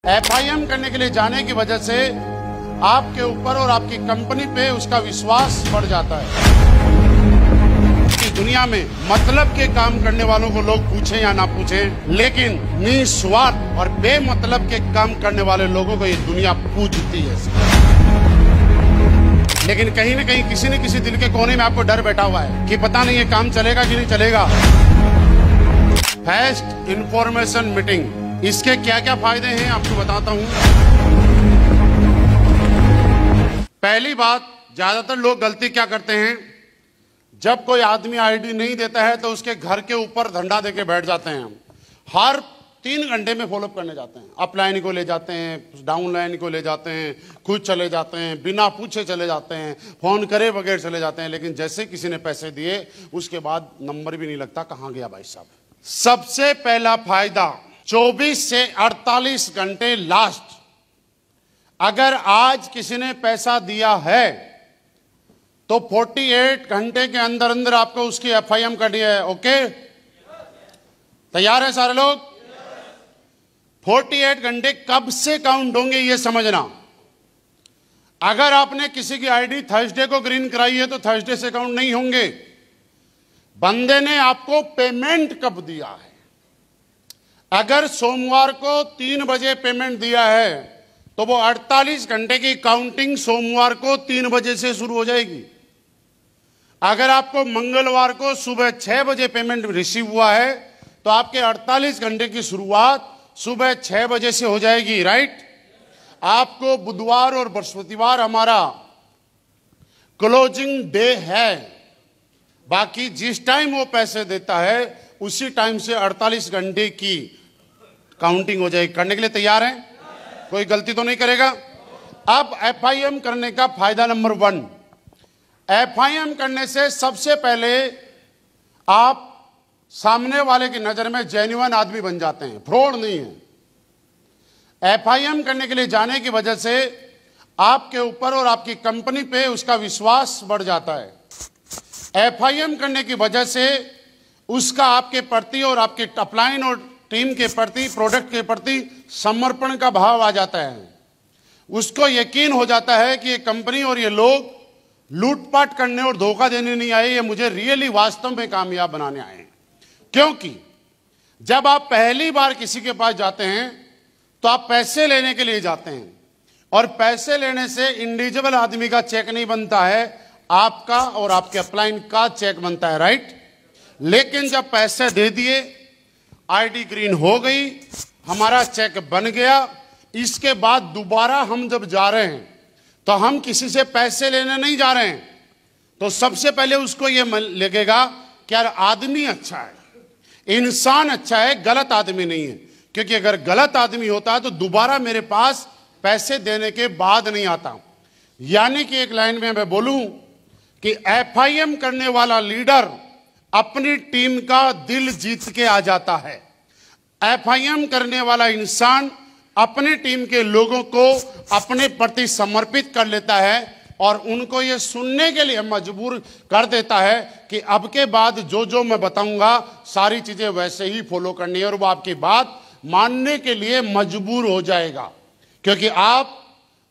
FIM करने के लिए जाने की वजह से आपके ऊपर और आपकी कंपनी पे उसका विश्वास बढ़ जाता है। कि दुनिया में मतलब के काम करने वालों को लोग पूछें या ना पूछें, लेकिन निस्वार्थ और बेमतलब के काम करने वाले लोगों को ये दुनिया पूजती है। लेकिन कहीं ना कहीं किसी न किसी दिल के कोने में आपको डर बैठा हुआ है कि पता नहीं ये काम चलेगा कि नहीं चलेगा। फास्ट इंफॉर्मेशन मीटिंग, इसके क्या क्या फायदे हैं आपको बताता हूं। पहली बात, ज्यादातर लोग गलती क्या करते हैं, जब कोई आदमी आईडी नहीं देता है तो उसके घर के ऊपर झंडा देके बैठ जाते हैं। हर 3 घंटे में फॉलोअप करने जाते हैं, अप लाइन को ले जाते हैं, डाउन लाइन को ले जाते हैं, खुद चले जाते हैं, बिना पूछे चले जाते हैं, फोन करे बगैर चले जाते हैं। लेकिन जैसे किसी ने पैसे दिए उसके बाद नंबर भी नहीं लगता कहां गया भाई साहब। सबसे पहला फायदा, 24 से 48 घंटे लास्ट। अगर आज किसी ने पैसा दिया है तो 48 घंटे के अंदर अंदर आपको उसकी एफआईएम करनी है। ओके, तैयार है सारे लोग? 48 घंटे कब से काउंट होंगे ये समझना। अगर आपने किसी की आईडी थर्सडे को ग्रीन कराई है तो थर्सडे से काउंट नहीं होंगे। बंदे ने आपको पेमेंट कब दिया है। अगर सोमवार को 3 बजे पेमेंट दिया है तो वो 48 घंटे की काउंटिंग सोमवार को 3 बजे से शुरू हो जाएगी। अगर आपको मंगलवार को सुबह 6 बजे पेमेंट रिसीव हुआ है तो आपके 48 घंटे की शुरुआत सुबह 6 बजे से हो जाएगी। राइट? आपको बुधवार और बृहस्पतिवार हमारा क्लोजिंग डे है। बाकी जिस टाइम वो पैसे देता है उसी टाइम से 48 घंटे की काउंटिंग हो जाएगी। करने के लिए तैयार हैं? कोई गलती तो नहीं करेगा। अब एफआईएम करने का फायदा नंबर 1, एफआईएम करने से सबसे पहले आप सामने वाले की नजर में जेन्युइन आदमी बन जाते हैं, फ्रॉड नहीं है। एफआईएम करने के लिए जाने की वजह से आपके ऊपर और आपकी कंपनी पे उसका विश्वास बढ़ जाता है। एफआईएम करने की वजह से उसका आपके प्रति और आपके अपलाइन और टीम के प्रति, प्रोडक्ट के प्रति समर्पण का भाव आ जाता है। उसको यकीन हो जाता है कि ये कंपनी और ये लोग लूटपाट करने और धोखा देने नहीं आए, ये मुझे रियली वास्तव में कामयाब बनाने आए हैं। क्योंकि जब आप पहली बार किसी के पास जाते हैं तो आप पैसे लेने के लिए जाते हैं, और पैसे लेने से इंडिविजुअल आदमी का चेक नहीं बनता है, आपका और आपके अपलाइन का चेक बनता है। राइट? लेकिन जब पैसे दे दिए, आईडी ग्रीन हो गई, हमारा चेक बन गया, इसके बाद दोबारा हम जब जा रहे हैं तो हम किसी से पैसे लेने नहीं जा रहे हैं। तो सबसे पहले उसको ये लगेगा कि यार आदमी अच्छा है, इंसान अच्छा है, गलत आदमी नहीं है। क्योंकि अगर गलत आदमी होता है तो दोबारा मेरे पास पैसे देने के बाद नहीं आता। यानी कि एक लाइन में मैं बोलूं कि एफआईएम करने वाला लीडर अपनी टीम का दिल जीत के आ जाता है। एफआईएम करने वाला इंसान अपनी टीम के लोगों को अपने प्रति समर्पित कर लेता है और उनको ये सुनने के लिए मजबूर कर देता है कि अब के बाद जो जो मैं बताऊंगा सारी चीजें वैसे ही फॉलो करनी है, और वो आपकी बात मानने के लिए मजबूर हो जाएगा। क्योंकि आप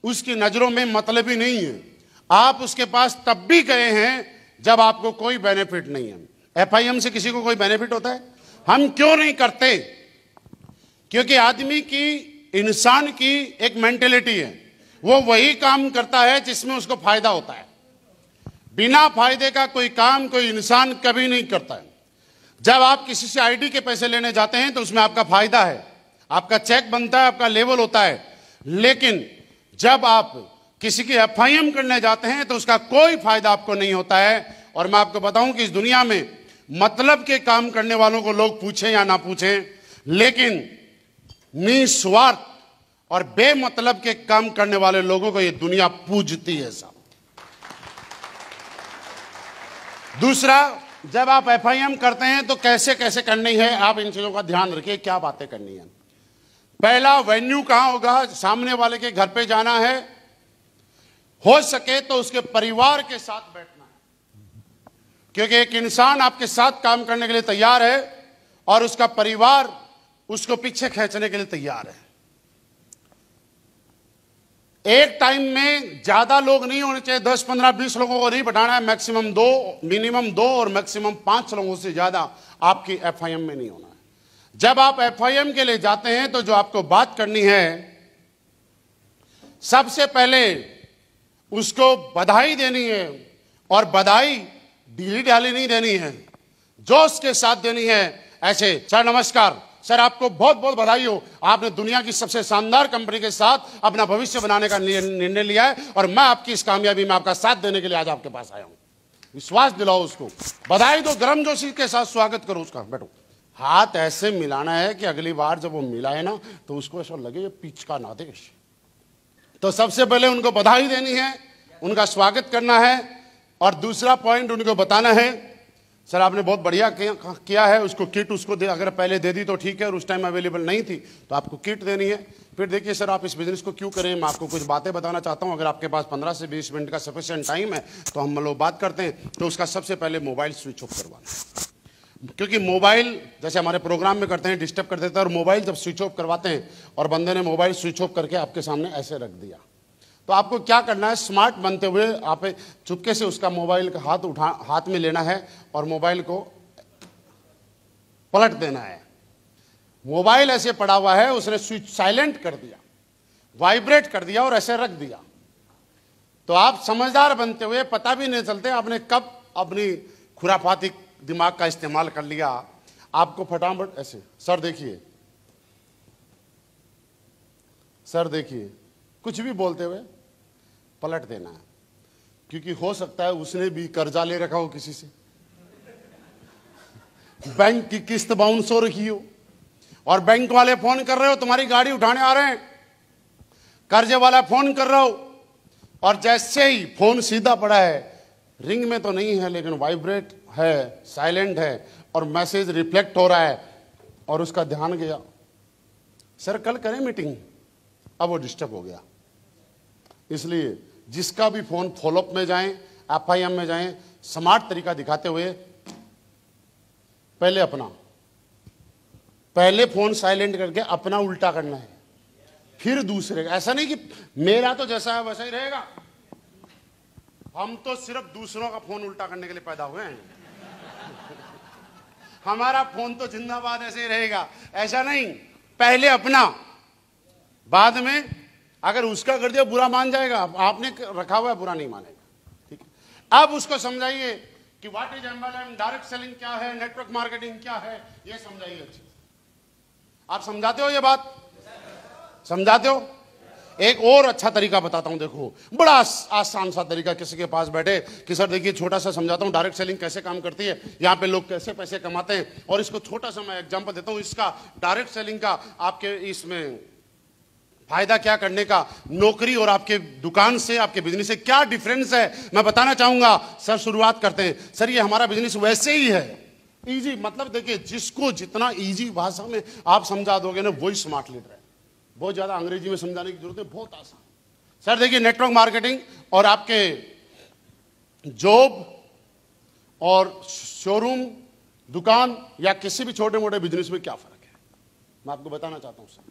उसकी नजरों में मतलबी नहीं है। आप उसके पास तब भी गए हैं जब आपको कोई बेनिफिट नहीं है। एफआईएम से किसी को कोई बेनिफिट होता है? हम क्यों नहीं करते? क्योंकि आदमी की, इंसान की एक मेंटेलिटी है, वो वही काम करता है जिसमें उसको फायदा होता है। बिना फायदे का कोई काम कोई इंसान कभी नहीं करता है। जब आप किसी से आईडी के पैसे लेने जाते हैं तो उसमें आपका फायदा है, आपका चेक बनता है, आपका लेवल होता है। लेकिन जब आप किसी की एफआईएम करने जाते हैं तो उसका कोई फायदा आपको नहीं होता है। और मैं आपको बताऊं कि इस दुनिया में मतलब के काम करने वालों को लोग पूछें या ना पूछें, लेकिन निस्वार्थ और बेमतलब के काम करने वाले लोगों को ये दुनिया पूजती है साहब। दूसरा, जब आप एफआईएम करते हैं तो कैसे कैसे करनी है, आप इन चीजों का ध्यान रखिए, क्या बातें करनी है। पहला, वेन्यू कहां होगा? सामने वाले के घर पे जाना है, हो सके तो उसके परिवार के साथ बैठना है। क्योंकि एक इंसान आपके साथ काम करने के लिए तैयार है और उसका परिवार उसको पीछे खींचने के लिए तैयार है। एक टाइम में ज्यादा लोग नहीं होने चाहिए, 10, 15, 20 लोगों को नहीं बैठाना है, मैक्सिमम 2, मिनिमम 2 और मैक्सिमम 5 लोगों से ज्यादा आपकी एफआईएम में नहीं होना है। जब आप एफआईएम के लिए जाते हैं तो जो आपको बात करनी है, सबसे पहले उसको बधाई देनी है, और बधाई ढीली ढाली नहीं देनी है, जोश के साथ देनी है। ऐसे, सर नमस्कार, सर आपको बहुत बहुत बधाई हो, आपने दुनिया की सबसे शानदार कंपनी के साथ अपना भविष्य बनाने का निर्णय लिया है, और मैं आपकी इस कामयाबी में आपका साथ देने के लिए आज आपके पास आया हूं। विश्वास दिलाओ उसको, बधाई दो, गर्मजोशी के साथ स्वागत करो उसका। बैठो, हाथ ऐसे मिलाना है कि अगली बार जब वो मिलाए ना तो उसको ऐसा लगे पिच का नादेश। तो सबसे पहले उनको बधाई देनी है, उनका स्वागत करना है, और दूसरा पॉइंट उनको बताना है, सर आपने बहुत बढ़िया किया है, उसको किट उसको अगर पहले दे दी तो ठीक है, और उस टाइम अवेलेबल नहीं थी तो आपको किट देनी है। फिर देखिए सर आप इस बिजनेस को क्यों करें, मैं आपको कुछ बातें बताना चाहता हूं, अगर आपके पास 15 से 20 मिनट का सफिशिएंट टाइम है तो हम लोग बात करते हैं। तो उसका सबसे पहले मोबाइल स्विच ऑफ करवाना, क्योंकि मोबाइल जैसे हमारे प्रोग्राम में करते हैं डिस्टर्ब कर देता है, और मोबाइल जब स्विच ऑफ करवाते हैं और बंदे ने मोबाइल स्विच ऑफ करके आपके सामने ऐसे रख दिया, तो आपको क्या करना है, स्मार्ट बनते हुए आप चुपके से उसका मोबाइल का हाथ में लेना है और मोबाइल को पलट देना है। मोबाइल ऐसे पड़ा हुआ है, उसने स्विच साइलेंट कर दिया, वाइब्रेट कर दिया और ऐसे रख दिया, तो आप समझदार बनते हुए पता भी नहीं चलते आपने कब अपनी खुराफाती दिमाग का इस्तेमाल कर लिया। आपको फटाफट ऐसे, सर देखिए, सर देखिए, कुछ भी बोलते हुए पलट देना है, क्योंकि हो सकता है उसने भी कर्जा ले रखा हो किसी से, बैंक की किस्त बाउंस हो रखी हो, और बैंक वाले फोन कर रहे हो, तुम्हारी गाड़ी उठाने आ रहे हैं, कर्जे वाला फोन कर रहा हो, और जैसे ही फोन सीधा पड़ा है, रिंग में तो नहीं है लेकिन वाइब्रेट है, साइलेंट है, और मैसेज रिफ्लेक्ट हो रहा है, और उसका ध्यान गया, सर कल करें मीटिंग, अब वो डिस्टर्ब हो गया। इसलिए जिसका भी फोन फॉलोअप में जाएं, एफआईएम में जाएं, स्मार्ट तरीका दिखाते हुए पहले फोन साइलेंट करके अपना उल्टा करना है, फिर दूसरे का। ऐसा नहीं कि मेरा तो जैसा है वैसा ही रहेगा, हम तो सिर्फ दूसरों का फोन उल्टा करने के लिए पैदा हुए हैं, हमारा फोन तो जिंदाबाद ऐसे ही रहेगा। ऐसा नहीं, पहले अपना, बाद में अगर उसका कर दिया बुरा मान जाएगा, आपने रखा हुआ है बुरा नहीं मानेगा, ठीक है। अब उसको समझाइए कि what is MLM, direct selling क्या है, नेटवर्क मार्केटिंग क्या है, ये समझाइए अच्छे से। आप समझाते हो, ये बात समझाते हो? एक और अच्छा तरीका बताता हूं, देखो बड़ा आसान सा तरीका, किसी के पास बैठे कि सर देखिए छोटा सा समझाता हूं डायरेक्ट सेलिंग कैसे काम करती है, यहाँ पे लोग कैसे पैसे कमाते हैं, और इसको छोटा सा मैं एग्जांपल देता हूं, इसका डायरेक्ट सेलिंग का आपके इसमें फायदा क्या करने का, नौकरी और आपके दुकान से, आपके बिजनेस से क्या डिफरेंस है, मैं बताना चाहूंगा। सर शुरुआत करते हैं। सर ये हमारा बिजनेस वैसे ही है, इजी, मतलब देखिए जिसको जितना इजी भाषा में आप समझा दोगे ना, वही स्मार्ट लीडर है। बहुत ज्यादा अंग्रेजी में समझाने की जरूरत है, बहुत आसान। सर देखिए नेटवर्क मार्केटिंग और आपके जॉब और शोरूम, दुकान या किसी भी छोटे मोटे बिजनेस में क्या फर्क है, मैं आपको बताना चाहता हूं। सर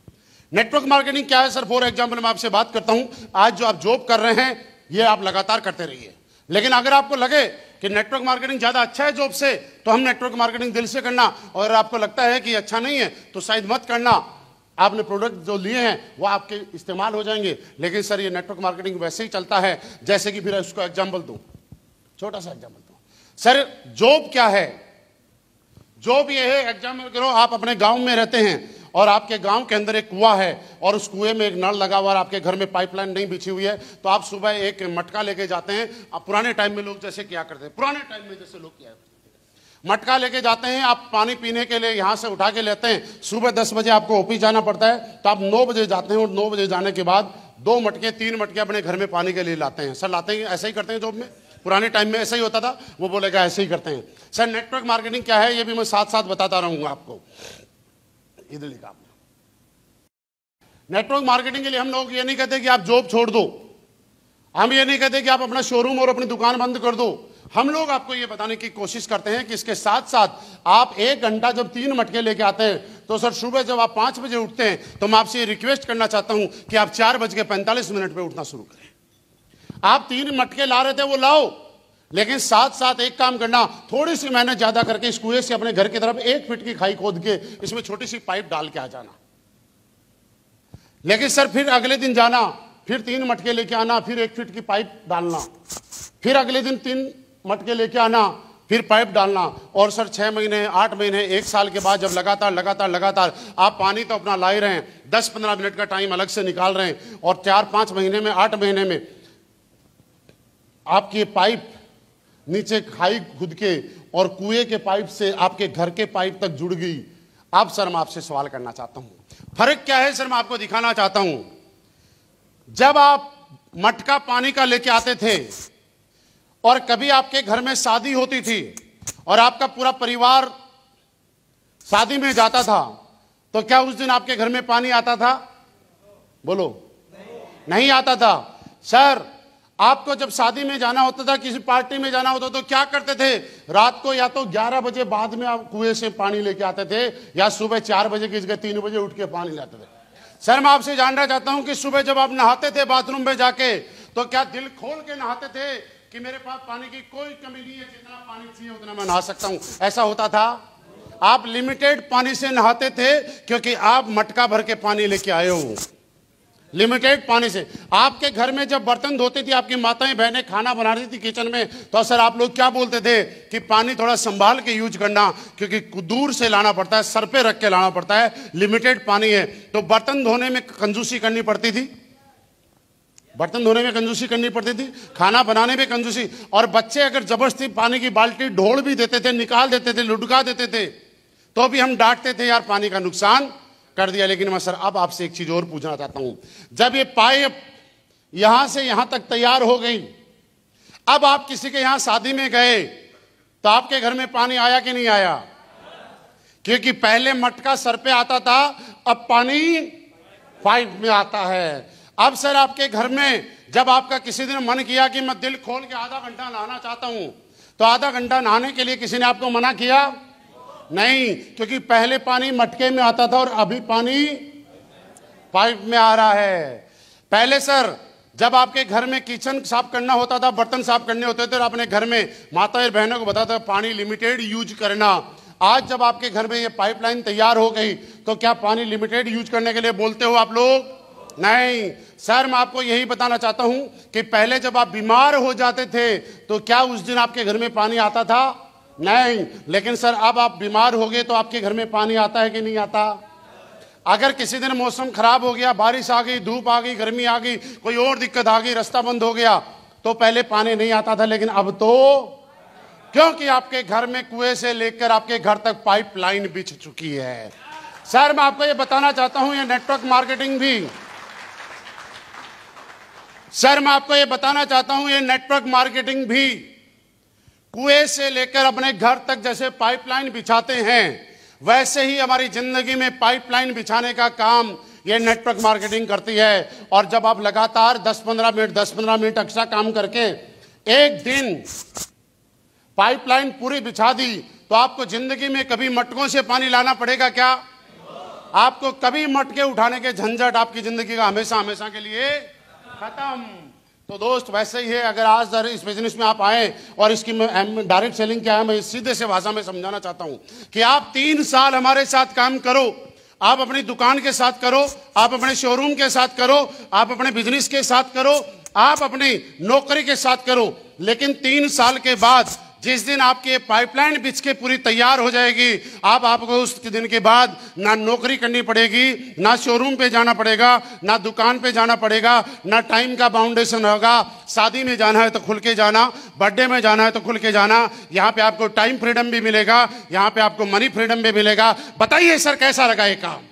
नेटवर्क मार्केटिंग क्या है? सर फॉर एग्जांपल मैं आपसे बात करता हूं, आज जो आप जॉब कर रहे हैं ये आप लगातार करते रहिए, लेकिन अगर आपको लगे कि नेटवर्क मार्केटिंग ज्यादा अच्छा है जॉब से, तो हम नेटवर्क मार्केटिंग दिल से करना, और अगर आपको लगता है कि अच्छा नहीं है तो शायद मत करना, आपने प्रोडक्ट जो लिए हैं वो आपके इस्तेमाल हो जाएंगे। लेकिन सर ये नेटवर्क मार्केटिंग वैसे ही चलता है जैसे कि, फिर उसको एग्जाम्पल दूं, छोटा सा एग्जाम्पल दूं। सर जॉब क्या है? जॉब ये है, एग्जाम्पल करो आप अपने गांव में रहते हैं और आपके गांव के अंदर एक कुआं है और उस कुएं में एक नल लगा हुआ है, आपके घर में पाइपलाइन नहीं बिछी हुई है, तो आप सुबह एक मटका लेके जाते हैं। अब पुराने टाइम में लोग जैसे क्या करते हैं, पुराने टाइम में जैसे लोग क्या करते हैं, मटका लेके जाते हैं, आप पानी पीने के लिए यहां से उठा के लेते हैं। सुबह 10 बजे आपको ऑफिस जाना पड़ता है, तो आप 9 बजे जाते हैं, और 9 बजे जाने के बाद 2 मटके 3 मटके अपने घर में पानी के लिए लाते हैं। सर लाते हैं, ऐसा ही करते हैं जॉब में, पुराने टाइम में ऐसा ही होता था, वो बोलेगा ऐसे ही करते हैं। सर नेटवर्क मार्केटिंग क्या है, ये भी मैं साथ साथ बताता रहूंगा आपको। इधर लिखा, नेटवर्क मार्केटिंग के लिए हम लोग ये नहीं कहते कि आप जॉब छोड़ दो, हम ये नहीं कहते कि आप अपना शोरूम और अपनी दुकान बंद कर दो। हम लोग आपको ये बताने की कोशिश करते हैं कि इसके साथ साथ आप 1 घंटा जब 3 मटके लेके आते हैं तो सर सुबह जब आप 5 बजे उठते हैं तो मैं आपसे रिक्वेस्ट करना चाहता हूं कि आप 4:45 पे उठना शुरू करें। आप 3 मटके ला रहे थे वो लाओ, लेकिन साथ साथ एक काम करना, थोड़ी सी मेहनत ज्यादा करके इस कुएं से अपने घर की तरफ 1 फीट की खाई खोद के इसमें छोटी सी पाइप डाल के आ जाना। लेकिन सर फिर अगले दिन जाना, फिर 3 मटके लेके आना, फिर 1 फीट की पाइप डालना, फिर अगले दिन 3 मटके लेके आना, फिर पाइप डालना। और सर 6 महीने, 8 महीने, 1 साल के बाद जब लगातार आप पानी तो अपना ला ही रहे हैं, 10-15 मिनट का टाइम अलग से निकाल रहे हैं, और 4-5 महीने में, 8 महीने में आपकी पाइप नीचे खाई खुद के और कुएं के पाइप से आपके घर के पाइप तक जुड़ गई। अब सर मैं आपसे सवाल करना चाहता हूं, फर्क क्या है सर? मैं आपको दिखाना चाहता हूं। जब आप मटका पानी का लेके आते थे और कभी आपके घर में शादी होती थी और आपका पूरा परिवार शादी में जाता था, तो क्या उस दिन आपके घर में पानी आता था? बोलो, नहीं आता था। सर आपको जब शादी में जाना होता था, किसी पार्टी में जाना होता तो क्या करते थे? रात को या तो 11 बजे बाद में आप कुएं से पानी लेके आते थे, या सुबह 4 बजे की जगह 3 बजे उठ के पानी लाते थे। सर मैं आपसे जानना चाहता हूं कि सुबह जब आप नहाते थे बाथरूम में जाके, तो क्या दिल खोल के नहाते थे कि मेरे पास पानी की कोई कमी नहीं है, जितना पानी चाहिए उतना मैं नहा सकता हूं? ऐसा होता था? आप लिमिटेड पानी से नहाते थे क्योंकि आप मटका भर के पानी लेके आए हो, लिमिटेड पानी से। आपके घर में जब बर्तन धोती थी आपकी माताएं बहनें, खाना बना रही थी किचन में, तो सर आप लोग क्या बोलते थे कि पानी थोड़ा संभाल के यूज करना, क्योंकि दूर से लाना पड़ता है, सर पे रख के लाना पड़ता है, लिमिटेड पानी है। तो बर्तन धोने में कंजूसी करनी पड़ती थी, बर्तन धोने में कंजूसी करनी पड़ती थी, खाना बनाने में कंजूसी। और बच्चे अगर जबरदस्ती पानी की बाल्टी ढोल भी देते थे, निकाल देते थे, लुढ़का देते थे, तो भी हम डांटते थे, यार पानी का नुकसान कर दिया। लेकिन मैं सर अब आपसे एक चीज और पूछना चाहता हूं, जब ये पाइप यहां से यहां तक तैयार हो गई, अब आप किसी के यहां शादी में गए तो आपके घर में पानी आया कि नहीं आया? क्योंकि पहले मटका सर पे आता था, अब पानी पाइप में आता है। अब सर आपके घर में जब आपका किसी दिन मन किया कि मैं दिल खोल के आधा घंटा नहाना चाहता हूं, तो आधा घंटा नहाने के लिए किसी ने आपको मना किया? नहीं, क्योंकि पहले पानी मटके में आता था और अभी पानी पाइप में आ रहा है। पहले सर जब आपके घर में किचन साफ करना होता था, बर्तन साफ करने होते थे, और अपने घर में माता और बहनों को बताता था पानी लिमिटेड यूज करना। आज जब आपके घर में ये पाइपलाइन तैयार हो गई, तो क्या पानी लिमिटेड यूज करने के लिए बोलते हो आप लोग? नहीं सर, मैं आपको यही बताना चाहता हूं कि पहले जब आप बीमार हो जाते थे तो क्या उस दिन आपके घर में पानी आता था? नहीं। लेकिन सर अब आप बीमार हो गए तो आपके घर में पानी आता है कि नहीं आता? अगर किसी दिन मौसम खराब हो गया, बारिश आ गई, धूप आ गई, गर्मी आ गई, कोई और दिक्कत आ गई, रास्ता बंद हो गया, तो पहले पानी नहीं आता था, लेकिन अब तो, क्योंकि आपके घर में कुएं से लेकर आपके घर तक पाइपलाइन बिछ चुकी है। सर मैं आपको ये बताना चाहता हूं, ये नेटवर्क मार्केटिंग भी, सर मैं आपको ये बताना चाहता हूं, ये नेटवर्क मार्केटिंग भी कुएं से लेकर अपने घर तक जैसे पाइपलाइन बिछाते हैं, वैसे ही हमारी जिंदगी में पाइपलाइन बिछाने का काम ये नेटवर्क मार्केटिंग करती है। और जब आप लगातार 10-15 मिनट एक्स्ट्रा काम करके एक दिन पाइपलाइन पूरी बिछा दी, तो आपको जिंदगी में कभी मटकों से पानी लाना पड़ेगा क्या? आपको कभी मटके उठाने के झंझट आपकी जिंदगी का हमेशा हमेशा के लिए खत्म। तो दोस्त वैसे ही है, अगर आज इस बिजनेस में आप आए और इसकी डायरेक्ट सेलिंग क्या है, मैं सीधे से भाषा में समझाना चाहता हूं कि आप 3 साल हमारे साथ काम करो, आप अपनी दुकान के साथ करो, आप अपने शोरूम के साथ करो, आप अपने बिजनेस के साथ करो, आप अपनी नौकरी के साथ करो, लेकिन 3 साल के बाद जिस दिन आपकी पाइपलाइन बिछ के पूरी तैयार हो जाएगी, आपको उस दिन के बाद ना नौकरी करनी पड़ेगी, ना शोरूम पे जाना पड़ेगा, ना दुकान पे जाना पड़ेगा, ना टाइम का बाउंडेशन होगा। शादी में जाना है तो खुल के जाना, बर्थडे में जाना है तो खुल के जाना। यहाँ पे आपको टाइम फ्रीडम भी मिलेगा, यहाँ पे आपको मनी फ्रीडम भी मिलेगा। बताइए सर कैसा लगा ये काम?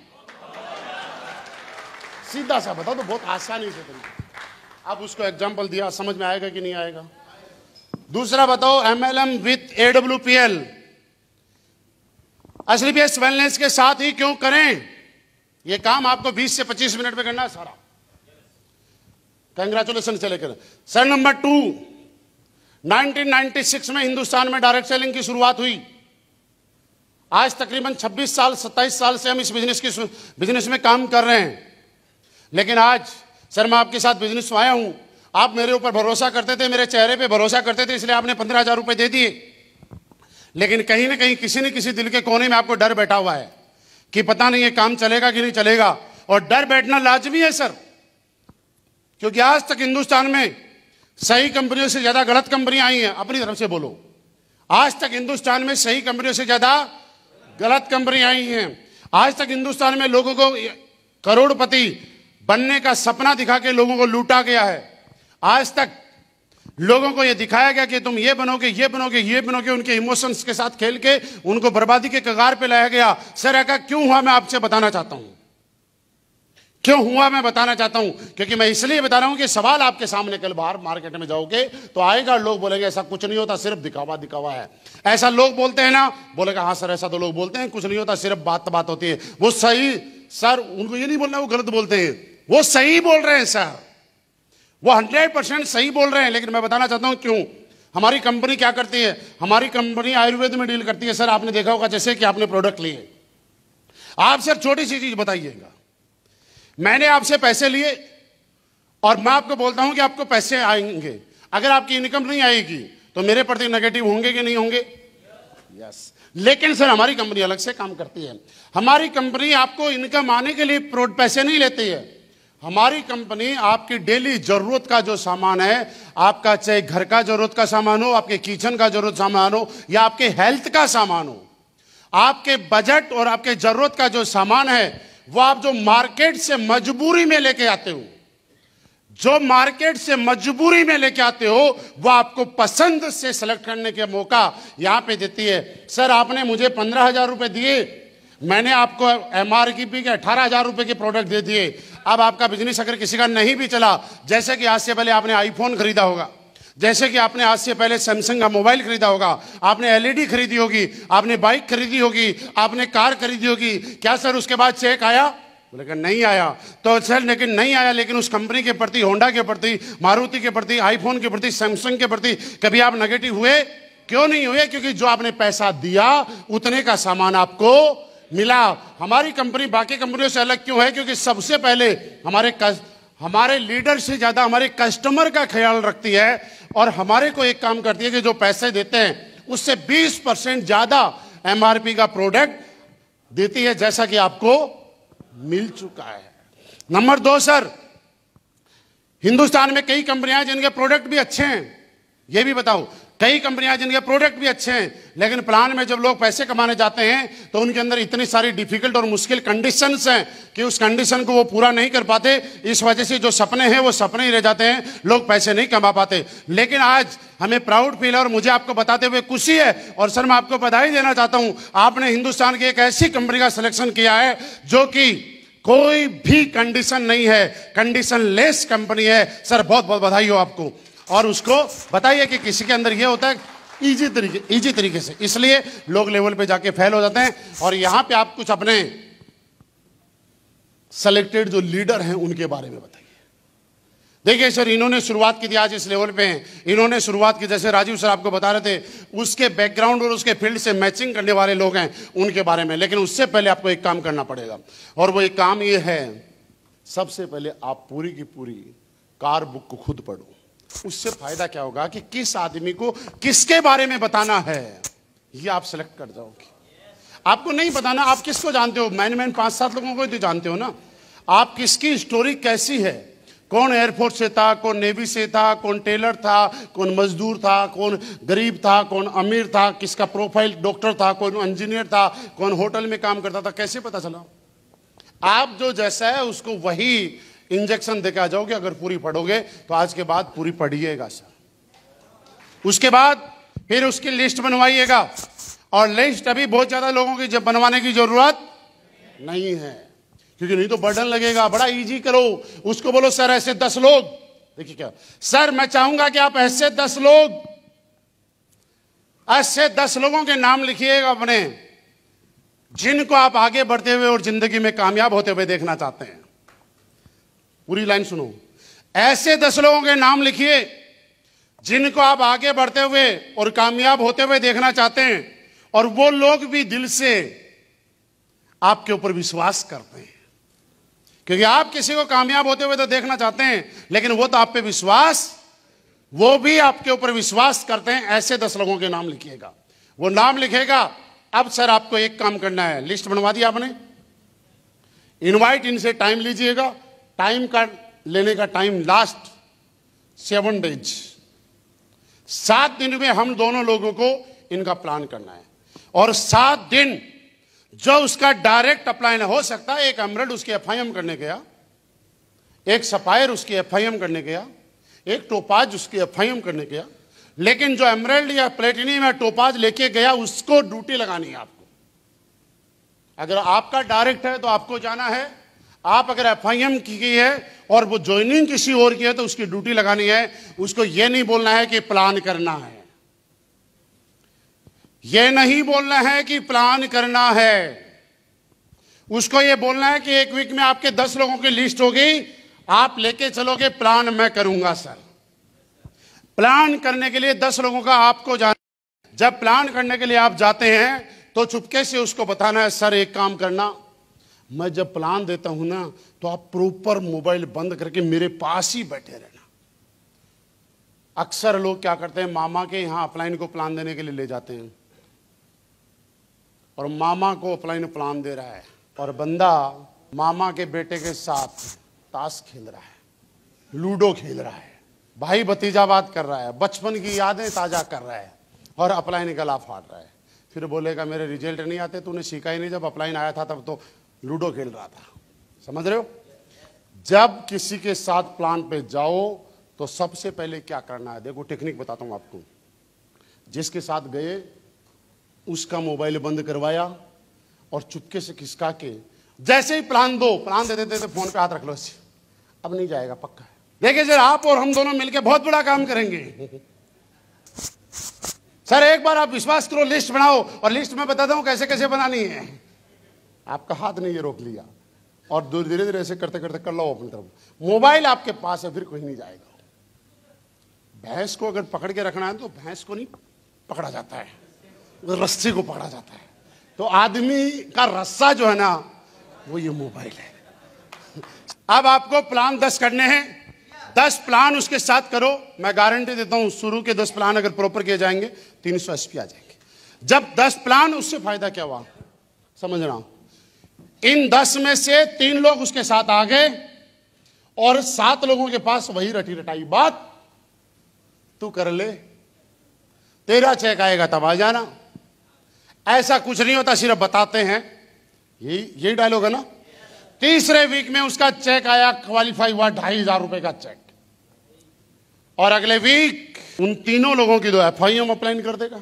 सीधा सा बताओ तो बहुत आसानी से तरीका। अब उसको एग्जाम्पल दिया, समझ में आएगा कि नहीं आएगा? दूसरा बताओ, MLM विथ AWPL असलीबीएस वेलनेस के साथ ही क्यों करें? यह काम आपको 20 से 25 मिनट में करना है सारा। कंग्रेचुलेशन से लेकर सर। नंबर 2, 1996 में हिंदुस्तान में डायरेक्ट सेलिंग की शुरुआत हुई। आज तकरीबन 26 साल 27 साल से हम इस बिजनेस में काम कर रहे हैं। लेकिन आज सर मैं आपके साथ बिजनेस में आया हूं, आप मेरे ऊपर भरोसा करते थे, मेरे चेहरे पे भरोसा करते थे, इसलिए आपने 15,000 रुपए दे दिए। लेकिन कहीं ना कहीं किसी न किसी दिल के कोने में आपको डर बैठा हुआ है कि पता नहीं ये काम चलेगा कि नहीं चलेगा। और डर बैठना लाजमी है सर, क्योंकि आज तक हिंदुस्तान में सही कंपनियों से ज्यादा गलत कंपनियां आई हैं। अपनी तरफ से बोलो, आज तक हिंदुस्तान में सही कंपनियों से ज्यादा गलत कंपनियां आई हैं। आज तक हिंदुस्तान में लोगों को करोड़पति बनने का सपना दिखा के लोगों को लूटा गया है। आज तक लोगों को यह दिखाया गया कि तुम ये बनोगे, ये बनोगे, ये बनोगे, उनके इमोशंस के साथ खेल के उनको बर्बादी के कगार पे लाया गया। सर ऐसा क्यों हुआ, मैं आपसे बताना चाहता हूं क्यों हुआ, मैं बताना चाहता हूं। क्योंकि मैं इसलिए बता रहा हूं कि सवाल आपके सामने, कल बाहर मार्केट में जाओगे तो आएगा, लोग बोलेंगे ऐसा कुछ नहीं होता, सिर्फ दिखावा दिखावा है। ऐसा लोग बोलते हैं ना, बोलेगा हाँ सर ऐसा तो लोग बोलते हैं, कुछ नहीं होता, सिर्फ बात होती है। वो सही सर, उनको ये नहीं बोलना वो गलत बोलते हैं, वो सही बोल रहे हैं सर, वो 100% सही बोल रहे हैं। लेकिन मैं बताना चाहता हूं क्यों। हमारी कंपनी क्या करती है, हमारी कंपनी आयुर्वेद में डील करती है। सर आपने देखा होगा, जैसे कि आपने प्रोडक्ट लिए, आप सर छोटी सी चीज बताइएगा, मैंने आपसे पैसे लिए और मैं आपको बोलता हूं कि आपको पैसे आएंगे, अगर आपकी इनकम नहीं आएगी तो मेरे प्रति नेगेटिव होंगे कि नहीं होंगे? यस। लेकिन सर हमारी कंपनी अलग से काम करती है। हमारी कंपनी आपको इनकम आने के लिए पैसे नहीं लेती है। हमारी कंपनी आपकी डेली जरूरत का जो सामान है, आपका चाहे घर का जरूरत का सामान हो, आपके किचन का जरूरत सामान हो, या आपके हेल्थ का सामान हो, आपके बजट और आपके जरूरत का जो सामान है वो आप जो मार्केट से मजबूरी में लेके आते हो, जो मार्केट से मजबूरी में लेके आते हो, वो आपको पसंद से सेलेक्ट करने का मौका यहां पे देती है। सर आपने मुझे 15,000 रुपए दिए, मैंने आपको MRP के 18,000 रुपए के प्रोडक्ट दे दिए। अब आपका बिजनेस अगर किसी का नहीं भी चला, जैसे कि आज से पहले आपने आईफोन खरीदा होगा, जैसे कि आपने आज से पहले सैमसंग का मोबाइल खरीदा होगा, आपने LED खरीदी होगी, आपने बाइक खरीदी होगी, आपने कार खरीदी होगी, क्या सर उसके बाद चेक आया? बोलेगा नहीं आया। तो सर लेकिन नहीं आया, लेकिन उस कंपनी के प्रति, होंडा के प्रति, मारुति के प्रति, आईफोन के प्रति, सैमसंग के प्रति कभी आप नेगेटिव हुए? क्यों नहीं हुए? क्योंकि जो आपने पैसा दिया उतने का सामान आपको मिला। हमारी कंपनी बाकी कंपनियों से अलग क्यों है? क्योंकि सबसे पहले हमारे लीडर से ज्यादा हमारे कस्टमर का ख्याल रखती है, और हमारे को एक काम करती है कि जो पैसे देते हैं उससे 20% ज्यादा MRP का प्रोडक्ट देती है, जैसा कि आपको मिल चुका है। नंबर 2 सर, हिंदुस्तान में कई कंपनियां हैं जिनके प्रोडक्ट भी अच्छे हैं, ये भी बताओ, कई कंपनियां जिनके प्रोडक्ट भी अच्छे हैं, लेकिन प्लान में जब लोग पैसे कमाने जाते हैं तो उनके अंदर इतनी सारी डिफिकल्ट और मुश्किल कंडीशंस हैं कि उस कंडीशन को वो पूरा नहीं कर पाते। इस वजह से जो सपने हैं वो सपने ही रह जाते हैं, लोग पैसे नहीं कमा पाते। लेकिन आज हमें प्राउड फील है और मुझे आपको बताते हुए खुशी है, और सर मैं आपको बधाई देना चाहता हूं, आपने हिंदुस्तान की एक ऐसी कंपनी का सिलेक्शन किया है जो कि कोई भी कंडीशन नहीं है, कंडीशन लेस कंपनी है। सर बहुत बहुत बधाई हो आपको, और उसको बताइए कि किसी के अंदर ये होता है इजी तरीके से, इसलिए लोग लेवल पे जाके फेल हो जाते हैं। और यहां पे आप कुछ अपने सेलेक्टेड जो लीडर हैं उनके बारे में बताइए। देखिए सर, इन्होंने शुरुआत की थी, आज इस लेवल पे हैं, इन्होंने शुरुआत की, जैसे राजीव सर आपको बता रहे थे, उसके बैकग्राउंड और उसके फील्ड से मैचिंग करने वाले लोग हैं उनके बारे में। लेकिन उससे पहले आपको एक काम करना पड़ेगा, और वो एक काम ये है, सबसे पहले आप पूरी की पूरी कार बुक को खुद पढ़ो। उससे फायदा क्या होगा कि किस आदमी को किसके बारे में बताना है ये आप सेलेक्ट कर जाओगे। आपको नहीं बताना आप किसको जानते हो, मैंने 5-7 लोगों को तो जानते हो ना, आप किसकी स्टोरी कैसी है, कौन एयरफोर्स से था, कौन नेवी से था, कौन टेलर था, कौन मजदूर था, कौन गरीब था, कौन अमीर था, किसका प्रोफाइल डॉक्टर था, कौन इंजीनियर था, कौन होटल में काम करता था, कैसे पता चला? आप जो जैसा है उसको वही इंजेक्शन देके आ जाओगे। अगर पूरी पढ़ोगे तो आज के बाद पूरी पढ़िएगा सर, उसके बाद फिर उसकी लिस्ट बनवाइएगा, और लिस्ट अभी बहुत ज्यादा लोगों की जब बनवाने की जरूरत नहीं है, क्योंकि नहीं तो बर्डन लगेगा। बड़ा इजी करो, उसको बोलो सर ऐसे 10 लोग, देखिए क्या सर, मैं चाहूंगा कि आप ऐसे 10 लोग, ऐसे 10 लोगों के नाम लिखिएगा अपने, जिनको आप आगे बढ़ते हुए और जिंदगी में कामयाब होते हुए देखना चाहते हैं। पूरी लाइन सुनो, ऐसे 10 लोगों के नाम लिखिए जिनको आप आगे बढ़ते हुए और कामयाब होते हुए देखना चाहते हैं, और वो लोग भी दिल से आपके ऊपर विश्वास करते हैं, क्योंकि आप किसी को कामयाब होते हुए तो देखना चाहते हैं, लेकिन वो तो आप पे विश्वास, वो भी आपके ऊपर विश्वास करते हैं। ऐसे 10 लोगों के नाम लिखिएगा, वो नाम लिखेगा। अब सर आपको एक काम करना है, लिस्ट बनवा दी आपने, इनवाइट इनसे टाइम लीजिएगा। टाइम का लेने का टाइम लास्ट 7 डेज, 7 दिन में हम दोनों लोगों को इनका प्लान करना है। और 7 दिन जो उसका डायरेक्ट अप्लाई ना हो सकता, एक एमरल्ड उसकी एफआईएम करने गया, एक सफायर उसकी एफआईएम करने गया, एक टोपाज उसकी एफआईएम करने गया, लेकिन जो एमरल्ड या प्लेटिनियम या टोपाज लेके गया उसको ड्यूटी लगानी है आपको। अगर आपका डायरेक्ट है तो आपको जाना है, आप अगर एफआईएम की गई है और वो ज्वाइनिंग किसी और की है तो उसकी ड्यूटी लगानी है। उसको ये नहीं बोलना है कि प्लान करना है, ये नहीं बोलना है कि प्लान करना है, उसको ये बोलना है कि 1 वीक में आपके 10 लोगों की लिस्ट होगी, आप लेके चलोगे, प्लान मैं करूंगा सर। प्लान करने के लिए 10 लोगों का आपको जाना। जब प्लान करने के लिए आप जाते हैं तो चुपके से उसको बताना है, सर एक काम करना, मैं जब प्लान देता हूं ना तो आप प्रॉपर मोबाइल बंद करके मेरे पास ही बैठे रहना। अक्सर लोग क्या करते हैं, मामा के यहां अपलाइन को प्लान देने के लिए ले जाते हैं और मामा को अपलाइन प्लान दे रहा है और बंदा मामा के बेटे के साथ ताश खेल रहा है, लूडो खेल रहा है, भाई भतीजा बात कर रहा है, बचपन की यादें ताजा कर रहा है और अपलाइन गला फाड़ रहा है। फिर बोलेगा मेरे रिजल्ट नहीं आते, तूने सीखा ही नहीं, जब अपलाइन आया था तब तो लूडो खेल रहा था। समझ रहे हो? जब किसी के साथ प्लान पे जाओ तो सबसे पहले क्या करना है, देखो टेक्निक बताता हूं आपको। जिसके साथ गए उसका मोबाइल बंद करवाया और चुपके से खिसका के, जैसे ही प्लान दे देते थे, फोन पे हाथ रख लो, अब नहीं जाएगा पक्का है। देखिए सर, आप और हम दोनों मिलकर बहुत बड़ा काम करेंगे। सर एक बार आप विश्वास करो, लिस्ट बनाओ और लिस्ट में बताता हूं कैसे कैसे बनानी है। आपका हाथ नहीं ये रोक लिया और धीरे धीरे ऐसे करते करते कर लो अपनी तरफ। मोबाइल आपके पास है, फिर कोई नहीं जाएगा। भैंस को अगर पकड़ के रखना है तो भैंस को नहीं पकड़ा जाता है, रस्सी को पकड़ा जाता है। तो आदमी का रस्सा जो है ना वो ये मोबाइल है। अब आपको प्लान 10 करने हैं, 10 प्लान उसके साथ करो। मैं गारंटी देता हूं शुरू के 10 प्लान अगर प्रॉपर किए जाएंगे 300 एसपी आ जाएंगे। जब 10 प्लान, उससे फायदा क्या हुआ समझना, इन 10 में से 3 लोग उसके साथ आ गए और 7 लोगों के पास वही रटी रटाई बात, तू कर ले, तेरा चेक आएगा तब आ जाना। ऐसा कुछ नहीं होता, सिर्फ बताते हैं। यही डायलॉग है ना। तीसरे वीक में उसका चेक आया, क्वालिफाई हुआ, 2500 रुपए का चेक। और अगले वीक उन तीनों लोगों की 2 एफआईएम अप्लाई कर देगा।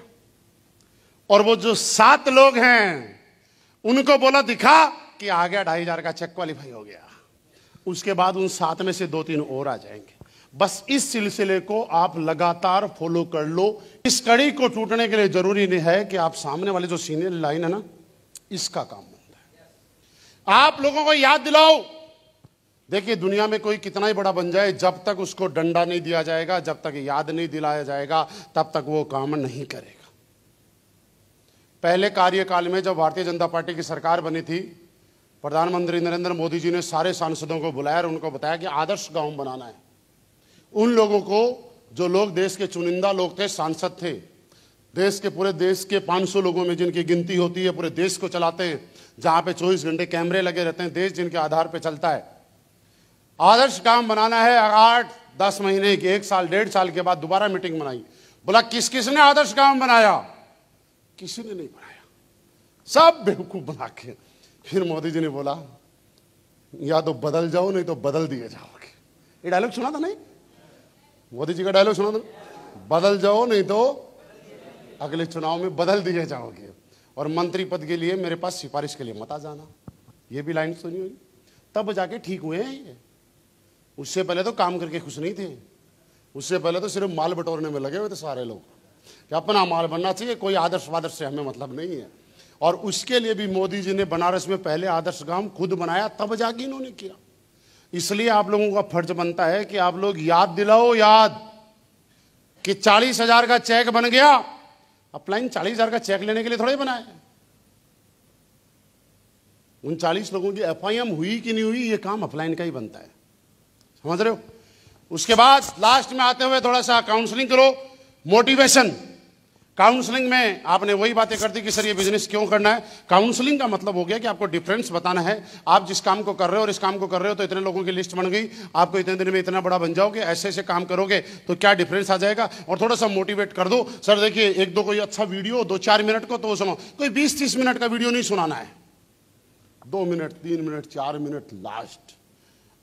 और वो जो 7 लोग हैं उनको बोला दिखा कि आ गया 2500 का चेक, क्वालिफाई हो गया। उसके बाद उन 7 में से 2-3 और आ जाएंगे। बस इस सिलसिले को आप लगातार फॉलो कर लो। इस कड़ी को टूटने के लिए जरूरी नहीं है कि आप सामने वाले जो सीनियर लाइन है ना, इसका काम बनता है। आप लोगों को याद दिलाओ। देखिए दुनिया में कोई कितना ही बड़ा बन जाए, जब तक उसको डंडा नहीं दिया जाएगा, जब तक याद नहीं दिलाया जाएगा, तब तक वो काम नहीं करेगा। पहले कार्यकाल में जब भारतीय जनता पार्टी की सरकार बनी थी, प्रधानमंत्री नरेंद्र मोदी जी ने सारे सांसदों को बुलाया और उनको बताया कि आदर्श गांव बनाना है। उन लोगों को, जो लोग देश के चुनिंदा लोग थे, सांसद थे, देश के पूरे देश के 500 लोगों में जिनकी गिनती होती है, पूरे देश को चलाते हैं, जहां पे 24 घंटे कैमरे लगे रहते हैं, देश जिनके आधार पे चलता है। आदर्श गांव बनाना है। 8-10 महीने की, 1 साल 1.5 साल के बाद दोबारा मीटिंग बनाई। बोला किस किसने आदर्श गांव बनाया? किसी ने नहीं बनाया, सब बेवकूफ बना के। फिर मोदी जी ने बोला या तो बदल जाओ, नहीं तो बदल दिए जाओगे। ये डायलॉग सुना था नहीं? मोदी जी का डायलॉग सुना था, बदल जाओ नहीं तो अगले चुनाव में बदल दिए जाओगे, और मंत्री पद के लिए मेरे पास सिफारिश के लिए मत आ जाना। ये भी लाइन सुनी होगी। तब जाके ठीक हुए हैं ये। उससे पहले तो काम करके खुश नहीं थे। उससे पहले तो सिर्फ माल बटोरने में लगे हुए थे सारे लोग कि अपना माल बनना चाहिए, कोई आदर्श वादर्श से हमें मतलब नहीं है। और उसके लिए भी मोदी जी ने बनारस में पहले आदर्श गांव खुद बनाया, तब जाके इन्होंने किया। इसलिए आप लोगों का फर्ज बनता है कि आप लोग याद दिलाओ, याद कि 40,000 का चेक बन गया अपलाइन 40,000 का चेक लेने के लिए थोड़े बना है। उन 40 लोगों की एफआईएम हुई कि नहीं हुई, ये काम अपलाइन का ही बनता है, समझ रहे हो। उसके बाद लास्ट में आते हुए थोड़ा सा काउंसलिंग करो, मोटिवेशन। काउंसलिंग में आपने वही बातें कर दी कि सर ये बिजनेस क्यों करना है। काउंसलिंग का मतलब हो गया कि आपको डिफरेंस बताना है। आप जिस काम को कर रहे हो और इस काम को कर रहे हो तो इतने लोगों की लिस्ट बन गई, आपको इतने दिन में इतना बड़ा बन जाओगे, ऐसे ऐसे काम करोगे तो क्या डिफरेंस आ जाएगा। और थोड़ा सा मोटिवेट कर दो, सर देखिए एक दो कोई अच्छा वीडियो 2-4 मिनट को तो सुनो, कोई 20-30 मिनट का वीडियो नहीं सुनाना है, 2 मिनट 3 मिनट 4 मिनट लास्ट।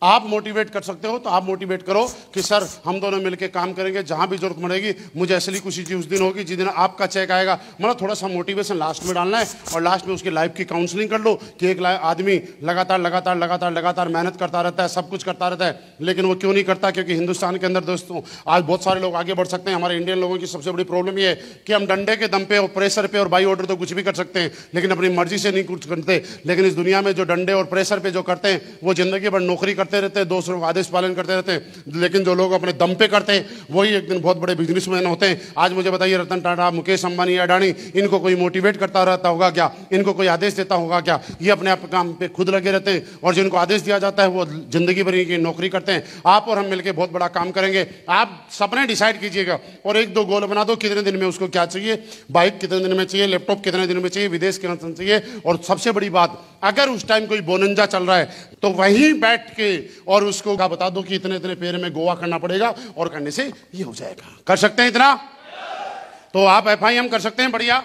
आप मोटिवेट कर सकते हो तो आप मोटिवेट करो कि सर हम दोनों मिलकर काम करेंगे, जहां भी जरूरत पड़ेगी मुझे असली खुशी उस दिन होगी जिस दिन आपका चेक आएगा। मतलब थोड़ा सा मोटिवेशन लास्ट में डालना है और लास्ट में उसकी लाइफ की काउंसलिंग कर लो कि एक आदमी लगातार मेहनत करता रहता है, सब कुछ करता रहता है, लेकिन वो क्यों नहीं करता। क्योंकि हिंदुस्तान के अंदर दोस्तों आज बहुत सारे लोग आगे बढ़ सकते हैं। हमारे इंडियन लोगों की सबसे बड़ी प्रॉब्लम ये है कि हम डंडे के दम पे और प्रेशर पे और बाई ऑर्डर तो कुछ भी कर सकते हैं, लेकिन अपनी मर्जी से नहीं कुछ करते। लेकिन इस दुनिया में जो डंडे और प्रेशर पे जो करते हैं वो जिंदगी भर नौकरी करते रहते हैं, दूसरों आदेश पालन करते रहते हैं। लेकिन जो लोग अपने दम पे करते हैं वही एक दिन बहुत बड़े बिजनेसमैन होते हैं। आज मुझे बताइए रतन टाटा, मुकेश अंबानी, अडानी, इनको कोई मोटिवेट करता रहता होगा क्या? इनको कोई आदेश देता होगा क्या? ये अपने आप काम पे खुद लगे रहते हैं और जिनको आदेश दिया जाता है वो जिंदगी भर की नौकरी करते हैं। आप और हम मिलकर बहुत बड़ा काम करेंगे। आप सपने डिसाइड कीजिएगा और 1-2 गोल बना दो, कितने दिन में उसको क्या चाहिए, बाइक कितने दिन में चाहिए, लैपटॉप कितने दिन में चाहिए, विदेश कितने चाहिए। और सबसे बड़ी बात, अगर उस टाइम कोई बोनंजा चल रहा है तो वहीं बैठ के और उसको बता दो कि इतने इतने पेड़ में गोवा करना पड़ेगा और करने से ये हो जाएगा। कर सकते हैं इतना? तो आप एफआईएम कर सकते हैं, बढ़िया।